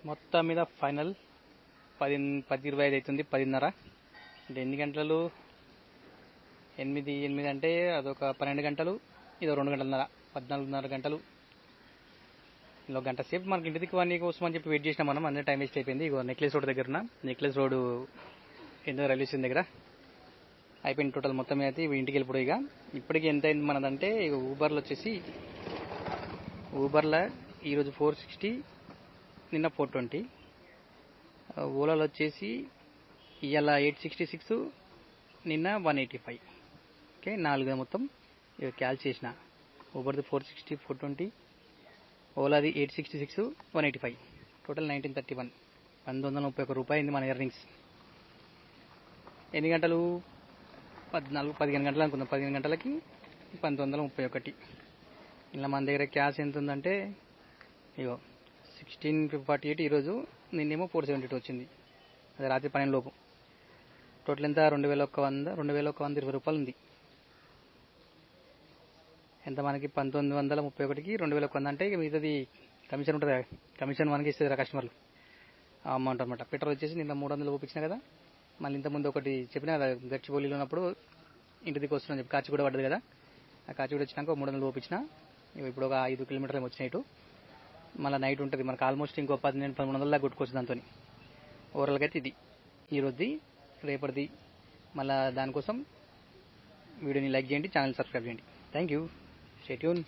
మొత్తం మీద ఫైనల్ 10:25 అవుతుంది, 10:30. అంటే ఎన్ని గంటలు? 8 అంటే అదొక 12 గంటలు, ఇదో 2 గంటలన్నర, 14:30 గంటలు. ఇలా గంట సేపు మనకి ఇంటి దిక్కు వాని కోసం అని చెప్పి వెయిట్ చేసినా మనం. అందరూ టైం వేస్ట్ అయిపోయింది. ఇగో నెక్లెస్ రోడ్ దగ్గర ఉన్న నెక్లెస్ రోడ్ ఎందుకు రైల్వే స్టేషన్ దగ్గర అయిపోయింది టోటల్ మొత్తం అయితే. ఇంటికి వెళ్ళిపోయి ఇక ఇప్పటికి ఎంత అయింది మనదంటే, ఇక ఊబర్లో వచ్చేసి ఊబర్లో ఈరోజు 460, నిన్న 420. ఓలాలో వచ్చేసి ఇవాళ 866, నిన్న 185. ఓకే, 4 మొత్తం ఇక క్యాల్ చేసిన. ఊబర్ది 460, 420, ఓలాది 866, 185, టోటల్ 1931. 1931 రూపాయి అయింది మన ఎర్నింగ్స్. ఎన్ని గంటలు? 15 గంటలు అనుకుందాం. 15 గంటలకి 1931. ఇలా మన దగ్గర క్యాష్ ఎంత ఉందంటే ఇగో 1648 ఈరోజు, నిన్నేమో 472 వచ్చింది. అది రాత్రి 12 లోపు. టోటల్ ఎంత? 2120 రూపాయలు ఉంది. ఎంత మనకి? 1931కి 2100 అంటే ఇక మిగతాది కమిషన్ ఉంటుంది. కమిషన్ మనకి ఇస్తుంది కస్టమర్లు అమౌంట్ అనమాట. పెట్రోల్ వచ్చేసి నిన్న 300 చూపించిన కదా. మళ్ళీ ఇంతకుముందు ఒకటి చెప్పినా కదా, గచ్చిబౌలిలో ఉన్నప్పుడు ఇంటి దిక్కు వస్తున్నాను చెప్పి కాచిగూడ పడ్డది కదా. ఆ కాచిగూడ వచ్చినాక 300 చూపించిన. ఇప్పుడు ఒక 5 కిలోమీటర్లు వచ్చినాయి ఇటు. మళ్ళీ నైట్ ఉంటుంది మనకు. ఆల్మోస్ట్ ఇంకో 1200-1300 దాకా కొట్టుకోవచ్చు దాంతో. ఓవరాల్గా అయితే ఇది ఈరోజుది, రేపటిది. మళ్ళీ దానికోసం వీడియోని లైక్ చేయండి, ఛానల్ సబ్స్క్రైబ్ చేయండి. Thank you. Stay tune.